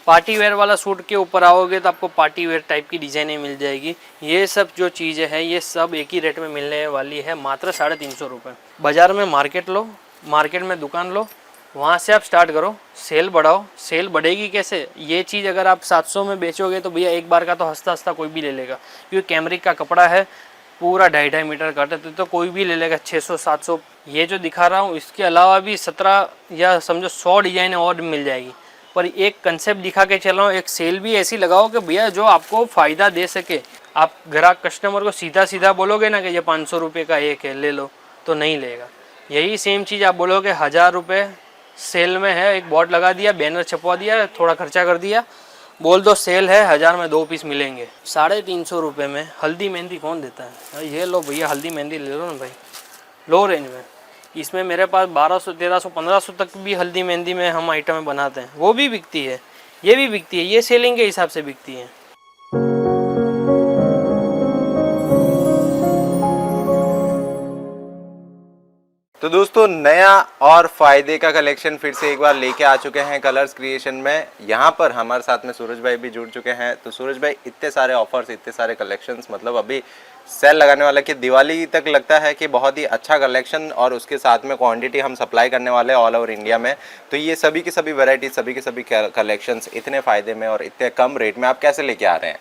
Party wear वाला suit के ऊपर आओगे तो आपको पार्टी वेयर टाइप की डिजाइनें मिल जाएगी। ये सब जो चीज़ें हैं ये सब एक ही रेट में मिलने वाली है, मात्र 350 रुपये। बाज़ार में मार्केट लो, मार्केट में दुकान लो, वहाँ से आप स्टार्ट करो, सेल बढ़ाओ। सेल बढ़ेगी कैसे? ये चीज़ अगर आप 700 में बेचोगे तो भैया एक बार का तो हंसता हंसता कोई भी ले लेगा, क्योंकि कैमरिक का कपड़ा है, पूरा 2.5 मीटर कट है, तो कोई भी ले लेगा 600-700। ये जो दिखा रहा हूँ इसके अलावा भी 17 या समझो 100 डिजाइन और मिल जाएगी। पर एक कंसेप्ट दिखा के चल रहा हूँ, एक सेल भी ऐसी लगाओ कि भैया जो आपको फ़ायदा दे सके। आप ग्राहक कस्टमर को सीधा सीधा बोलोगे ना कि ये 500 रुपये का एक है ले लो, तो नहीं लेगा। यही सेम चीज़ आप बोलोगे 1000 रुपये सेल में है, एक बोर्ड लगा दिया, बैनर छपवा दिया, थोड़ा खर्चा कर दिया, बोल दो सेल है, 1000 में 2 पीस मिलेंगे। 350 रुपये में हल्दी मेहंदी कौन देता है? ये लो भैया हल्दी मेहंदी ले लो ना भाई, लो रेंज में। इसमें मेरे पास 1200, 1300, 1500 तक भी हल्दी मेहंदी में हम आइटम बनाते हैं, वो भी बिकती है, ये भी बिकती है, ये सेलिंग के हिसाब से बिकती है। तो दोस्तों नया और फायदे का कलेक्शन फिर से एक बार लेके आ चुके हैं कलर्स क्रिएशन में। यहाँ पर हमारे साथ में सूरज भाई भी जुड़ चुके हैं। तो सूरज भाई, इतने सारे ऑफर्स, इतने सारे कलेक्शंस, मतलब अभी सेल लगाने वाला कि दिवाली तक लगता है कि बहुत ही अच्छा कलेक्शन, और उसके साथ में क्वांटिटी हम सप्लाई करने वाले हैं ऑल ओवर इंडिया में। तो ये सभी की सभी वैरायटी, सभी के सभी कलेक्शंस इतने फ़ायदे में और इतने कम रेट में आप कैसे लेके आ रहे हैं?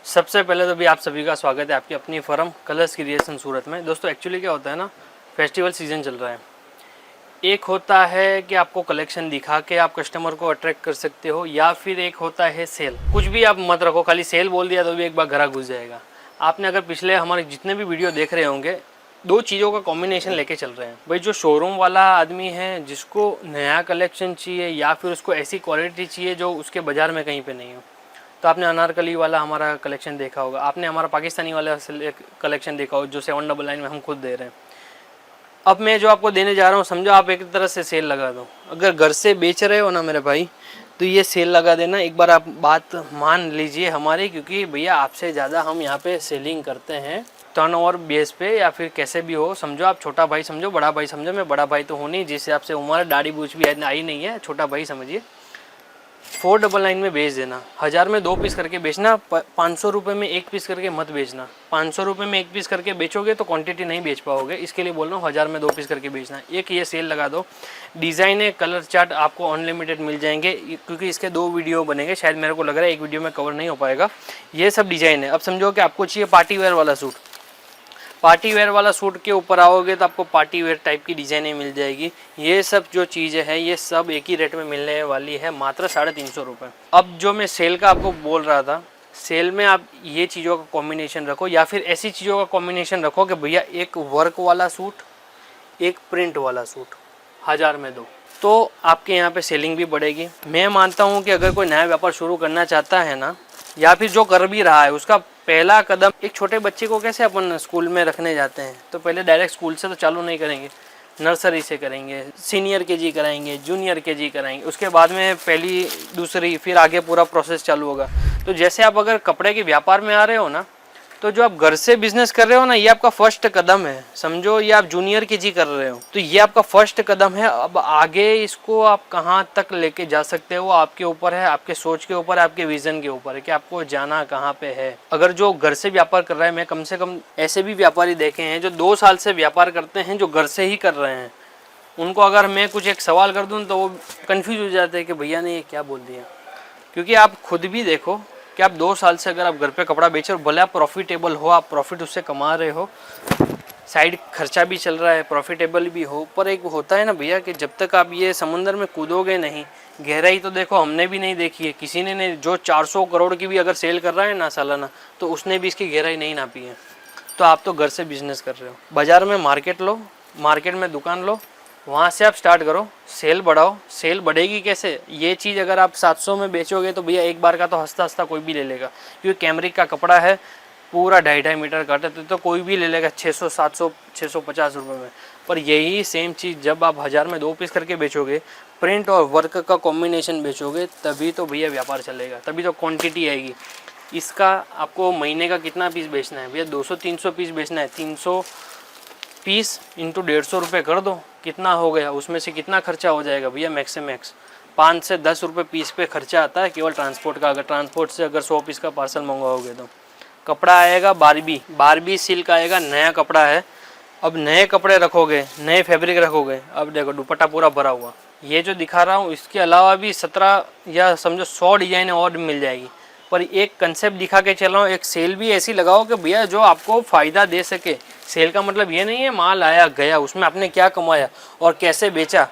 सबसे पहले तो भी आप सभी का स्वागत है आपकी अपनी फर्म कलर्स क्रिएशन सूरत में। दोस्तों एक्चुअली क्या होता है ना, फेस्टिवल सीज़न चल रहा है। एक होता है कि आपको कलेक्शन दिखा के आप कस्टमर को अट्रैक्ट कर सकते हो, या फिर एक होता है सेल। कुछ भी आप मत रखो, खाली सेल बोल दिया तो भी एक बार ग्राहक घुस जाएगा। आपने अगर पिछले हमारे जितने भी वीडियो देख रहे होंगे, 2 चीज़ों का कॉम्बिनेशन लेके चल रहे हैं भाई। जो शोरूम वाला आदमी है, जिसको नया कलेक्शन चाहिए या फिर उसको ऐसी क्वालिटी चाहिए जो उसके बाज़ार में कहीं पे नहीं हो, तो आपने अनारकली वाला हमारा कलेक्शन देखा होगा, आपने हमारा पाकिस्तानी वाला कलेक्शन देखा होगा जो 799 में हम खुद दे रहे हैं। अब मैं जो आपको देने जा रहा हूँ, समझो आप एक तरह से सेल लगा दो। अगर घर से बेच रहे हो ना मेरे भाई, तो ये सेल लगा देना। एक बार आप बात मान लीजिए हमारी, क्योंकि भैया आपसे ज़्यादा हम यहाँ पे सेलिंग करते हैं टर्नओवर बेस पे, या फिर कैसे भी हो। समझो आप छोटा भाई समझो, बड़ा भाई समझो। मैं बड़ा भाई तो हूँ नहीं, जिस हिसाब से उम्र दाढ़ी बूछ भी आई नहीं है, छोटा भाई समझिए। 499 में बेच देना, 1000 में 2 पीस करके बेचना, 500 रुपये में 1 पीस करके मत बेचना। 500 रुपये में 1 पीस करके बेचोगे तो क्वांटिटी नहीं बेच पाओगे, इसके लिए बोल रहा हूँ 1000 में 2 पीस करके बेचना। एक ये सेल लगा दो। डिज़ाइन है, कलर चार्ट आपको अनलिमिटेड मिल जाएंगे, क्योंकि इसके 2 वीडियो बनेंगे, शायद मेरे को लग रहा है एक वीडियो में कवर नहीं हो पाएगा। ये सब डिज़ाइन है। अब समझो कि आपको चाहिए पार्टी वेयर वाला सूट, पार्टी वेयर वाला सूट के ऊपर आओगे तो आपको पार्टी वेयर टाइप की डिजाइनें मिल जाएगी। ये सब जो चीज़ें हैं ये सब एक ही रेट में मिलने वाली है, मात्र 350 रुपये। अब जो मैं सेल का आपको बोल रहा था, सेल में आप ये चीज़ों का कॉम्बिनेशन रखो, या फिर ऐसी चीज़ों का कॉम्बिनेशन रखो कि भैया एक वर्क वाला सूट, एक प्रिंट वाला सूट 1000 में 2, तो आपके यहाँ पे सेलिंग भी बढ़ेगी। मैं मानता हूँ कि अगर कोई नया व्यापार शुरू करना चाहता है ना, या फिर जो कर भी रहा है, उसका पहला कदम, एक छोटे बच्चे को कैसे अपन स्कूल में रखने जाते हैं, तो पहले डायरेक्ट स्कूल से तो चालू नहीं करेंगे, नर्सरी से करेंगे, सीनियर केजी कराएंगे, जूनियर केजी कराएंगे, उसके बाद में पहली दूसरी, फिर आगे पूरा प्रोसेस चालू होगा। तो जैसे आप अगर कपड़े के व्यापार में आ रहे हो ना, तो जो आप घर से बिजनेस कर रहे हो ना, ये आपका फर्स्ट कदम है। समझो ये आप जूनियर केजी कर रहे हो, तो ये आपका फर्स्ट कदम है। अब आगे इसको आप कहाँ तक लेके जा सकते हो, आपके ऊपर है, आपके सोच के ऊपर है, आपके विजन के ऊपर है कि आपको जाना कहाँ पे है। अगर जो घर से व्यापार कर रहा है, मैं कम से कम ऐसे भी व्यापारी देखे हैं जो 2 साल से व्यापार करते हैं, जो घर से ही कर रहे हैं। उनको अगर मैं कुछ एक सवाल कर दूँ तो वो कन्फ्यूज हो जाते हैं कि भैया ने ये क्या बोल दिया। क्योंकि आप खुद भी देखो कि आप 2 साल से अगर आप घर पे कपड़ा बेच रहे हो, भले आप प्रॉफिटेबल हो, आप प्रॉफिट उससे कमा रहे हो, साइड खर्चा भी चल रहा है, प्रॉफिटेबल भी हो, पर एक होता है ना भैया कि जब तक आप ये समुंदर में कूदोगे नहीं, गहराई तो देखो हमने भी नहीं देखी है, किसी ने नहीं। जो 400 करोड़ की भी अगर सेल कर रहा है ना सालाना, तो उसने भी इसकी गहराई नहीं नापी है। तो आप तो घर से बिजनेस कर रहे हो। बाज़ार में मार्केट लो, मार्केट में दुकान लो, वहाँ से आप स्टार्ट करो, सेल बढ़ाओ। सेल बढ़ेगी कैसे? ये चीज़ अगर आप 700 में बेचोगे तो भैया एक बार का तो हंसता हंसता कोई भी ले लेगा, क्योंकि कैमरिक का कपड़ा है, पूरा 2.5 मीटर कट है, तो कोई भी ले लेगा 600, 700, 650 रुपये में। पर यही सेम चीज़ जब आप 1000 में 2 पीस करके बेचोगे, प्रिंट और वर्क का कॉम्बिनेशन बेचोगे, तभी तो भैया व्यापार चलेगा, तभी तो क्वान्टिटी आएगी। इसका आपको महीने का कितना पीस बेचना है भैया? 200-300 पीस बेचना है। 300 पीस इंटू 150 रुपये कर दो, कितना हो गया? उसमें से कितना खर्चा हो जाएगा भैया? मैक्स से मैक्स 5 से 10 रुपये पीस पे खर्चा आता है केवल ट्रांसपोर्ट का। अगर ट्रांसपोर्ट से अगर 100 पीस का पार्सल मंगवाओगे तो कपड़ा आएगा बारबी सिल्क आएगा, नया कपड़ा है। अब नए कपड़े रखोगे, नए फैब्रिक रखोगे। अब देखो दुपट्टा पूरा भरा हुआ, ये जो दिखा रहा हूँ इसके अलावा भी 17 या समझो 100 डिजाइन और मिल जाएगी। पर एक कंसेप्ट दिखा के चल रहा हूँ, एक सेल भी ऐसी लगाओ कि भैया जो आपको फ़ायदा दे सके। सेल का मतलब ये नहीं है माल आया गया, उसमें आपने क्या कमाया और कैसे बेचा।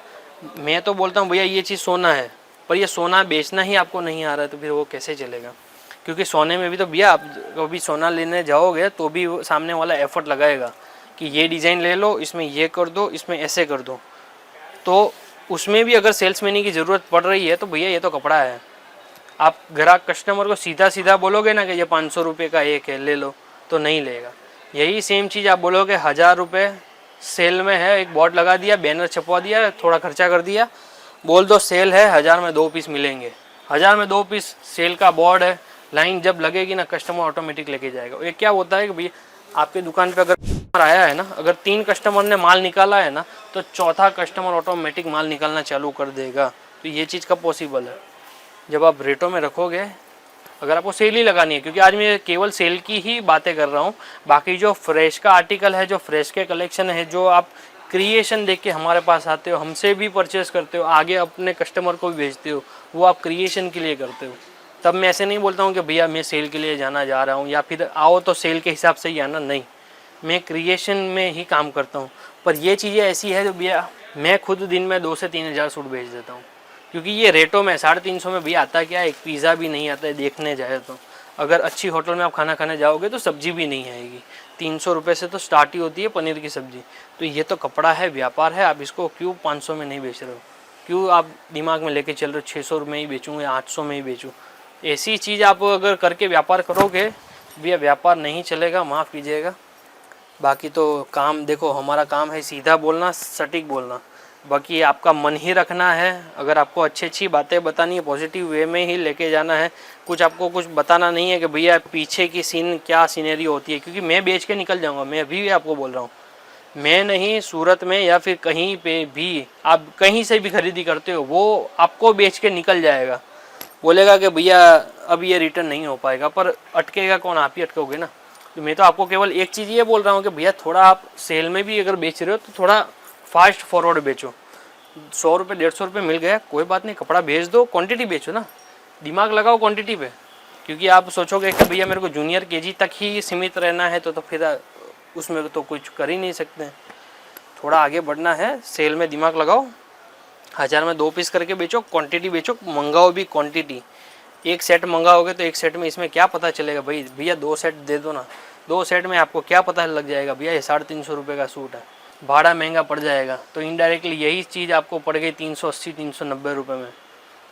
मैं तो बोलता हूँ भैया ये चीज़ सोना है, पर ये सोना बेचना ही आपको नहीं आ रहा है तो फिर वो कैसे चलेगा। क्योंकि सोने में भी तो भैया आप कभी सोना लेने जाओगे तो भी सामने वाला एफर्ट लगाएगा कि ये डिज़ाइन ले लो, इसमें ये कर दो, इसमें ऐसे कर दो। तो उसमें भी अगर सेल्समैनी की ज़रूरत पड़ रही है तो भैया ये तो कपड़ा है। आप ग्राहक कस्टमर को सीधा सीधा बोलोगे ना कि ये 500 रुपये का एक है ले लो, तो नहीं लेगा। यही सेम चीज़ आप बोलोगे 1000 रुपये सेल में है, एक बोर्ड लगा दिया, बैनर छपवा दिया, थोड़ा खर्चा कर दिया, बोल दो सेल है 1000 में 2 पीस मिलेंगे। 1000 में 2 पीस सेल का बोर्ड है, लाइन जब लगेगी ना कस्टमर ऑटोमेटिक लेके जाएगा। ये क्या होता है कि भैया आपके दुकान पे अगर कस्टमर आया है ना, अगर 3 कस्टमर ने माल निकाला है ना तो चौथा कस्टमर ऑटोमेटिक माल निकालना चालू कर देगा। तो ये चीज़ कब पॉसिबल है, जब आप रेटों में रखोगे। अगर आपको सेल ही लगानी है, क्योंकि आज मैं केवल सेल की ही बातें कर रहा हूँ। बाकी जो फ्रेश का आर्टिकल है, जो फ्रेश के कलेक्शन है, जो आप क्रिएशन देख के हमारे पास आते हो, हमसे भी परचेस करते हो, आगे अपने कस्टमर को भी भेजते हो, वो आप क्रिएशन के लिए करते हो। तब मैं ऐसे नहीं बोलता हूँ कि भैया मैं सेल के लिए जाना जा रहा हूँ या फिर आओ तो सेल के हिसाब से ही आना, नहीं। मैं क्रिएशन में ही काम करता हूँ। पर ये चीज़ें ऐसी है जो भैया मैं खुद दिन में 2 से 3 हज़ार सूट बेच देता हूँ, क्योंकि ये रेटों में 350 में भी आता क्या है, एक पिज़्ज़ा भी नहीं आता है देखने जाए तो। अगर अच्छी होटल में आप खाना खाने जाओगे तो सब्जी भी नहीं आएगी। 300 रुपये से तो स्टार्ट ही होती है पनीर की सब्जी। तो ये तो कपड़ा है, व्यापार है, आप इसको क्यों 500 में नहीं बेच रहे हो, क्यों आप दिमाग में लेके चल रहे हो 600 में ही बेचूँ या 800 में ही बेचूँ। ऐसी चीज़ आप अगर करके व्यापार करोगे भैया, व्यापार नहीं चलेगा, माफ़ कीजिएगा। बाकी तो काम देखो, हमारा काम है सीधा बोलना, सटीक बोलना। बाकी आपका मन ही रखना है। अगर आपको अच्छी अच्छी बातें बतानी है, पॉजिटिव वे में ही लेके जाना है, कुछ आपको कुछ बताना नहीं है कि भैया पीछे की सीन क्या सीनरी होती है। क्योंकि मैं बेच के निकल जाऊंगा, मैं अभी भी आपको बोल रहा हूँ। मैं नहीं, सूरत में या फिर कहीं पे भी आप कहीं से भी खरीदी करते हो, वो आपको बेच के निकल जाएगा। बोलेगा कि भैया अब ये रिटर्न नहीं हो पाएगा, पर अटकेगा कौन, आप ही अटकोगे ना। तो मैं तो आपको केवल एक चीज़ ये बोल रहा हूँ कि भैया थोड़ा आप सेल में भी अगर बेच रहे हो तो थोड़ा फास्ट फॉरवर्ड बेचो। 100 रुपये 150 रुपये मिल गया, कोई बात नहीं, कपड़ा भेज दो, क्वांटिटी बेचो ना, दिमाग लगाओ क्वांटिटी पे। क्योंकि आप सोचोगे कि भैया मेरे को जूनियर केजी तक ही सीमित रहना है तो फिर उसमें तो कुछ कर ही नहीं सकते। थोड़ा आगे बढ़ना है, सेल में दिमाग लगाओ, 1000 में 2 पीस करके बेचो, क्वांटिटी बेचो, मंगाओ भी क्वांटिटी। एक सेट मंगाओगे तो एक सेट में इसमें क्या पता चलेगा भाई, भैया 2 सेट दे दो ना, 2 सेट में आपको क्या पता लग जाएगा भैया ये 350 रुपये का सूट है, भाड़ा महंगा पड़ जाएगा। तो इनडायरेक्टली यही चीज़ आपको पड़ गई 380 390 रुपये में।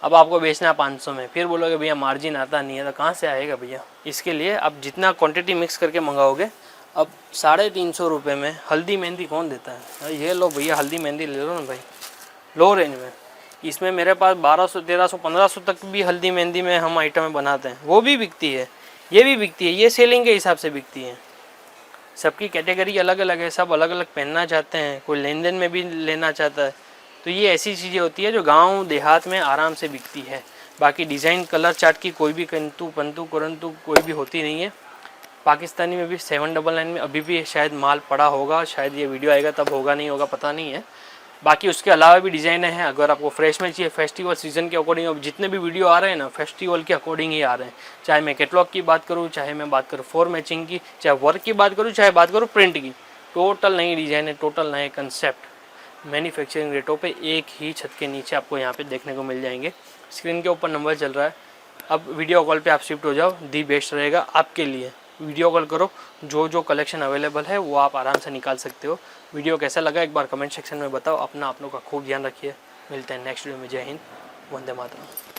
अब आपको बेचना है 500 में, फिर बोलोगे भैया मार्जिन आता नहीं है, तो कहाँ से आएगा भैया। इसके लिए आप जितना क्वांटिटी मिक्स करके मंगाओगे। अब 350 रुपये में हल्दी मेहंदी कौन देता है, ये लो भैया हल्दी मेहंदी ले लो ना भाई, लो रेंज में। इसमें मेरे पास 1200 1300 1500 तक भी हल्दी मेहंदी में हम आइटमें बनाते हैं, वो भी बिकती है, ये भी बिकती है, ये सेलिंग के हिसाब से बिकती है। सबकी कैटेगरी अलग अलग है, सब अलग अलग पहनना चाहते हैं, कोई लेन देन में भी लेना चाहता है। तो ये ऐसी चीज़ें होती है जो गांव देहात में आराम से बिकती है। बाकी डिज़ाइन कलर चार्ट की कोई भी कंतु पंतु करंतु कोई भी होती नहीं है। पाकिस्तानी में भी 799 में अभी भी शायद माल पड़ा होगा, शायद ये वीडियो आएगा तब होगा नहीं होगा पता नहीं है। बाकी उसके अलावा भी डिज़ाइन हैं, अगर आपको फ्रेश में चाहिए फेस्टिवल सीजन के अकॉर्डिंग। अब जितने भी वीडियो आ रहे हैं ना फेस्टिवल के अकॉर्डिंग ही आ रहे हैं, चाहे मैं कैटलॉग की बात करूँ, चाहे मैं बात करूँ 4 मैचिंग की, चाहे वर्क की बात करूँ, चाहे बात करूँ प्रिंट की। टोटल नई डिज़ाइन है, टोटल नए कंसेप्ट मैन्युफैक्चरिंग रेटों पे एक ही छत के नीचे आपको यहाँ पे देखने को मिल जाएंगे। स्क्रीन के ऊपर नंबर चल रहा है, अब वीडियो कॉल पे आप शिफ्ट हो जाओ, दी बेस्ट रहेगा आपके लिए। वीडियो कॉल करो, जो कलेक्शन अवेलेबल है वो आप आराम से निकाल सकते हो। वीडियो कैसा लगा एक बार कमेंट सेक्शन में बताओ। अपना आप लोग का खूब ध्यान रखिए, मिलते हैं नेक्स्ट वीडियो में। जय हिंद, वंदे मातरम।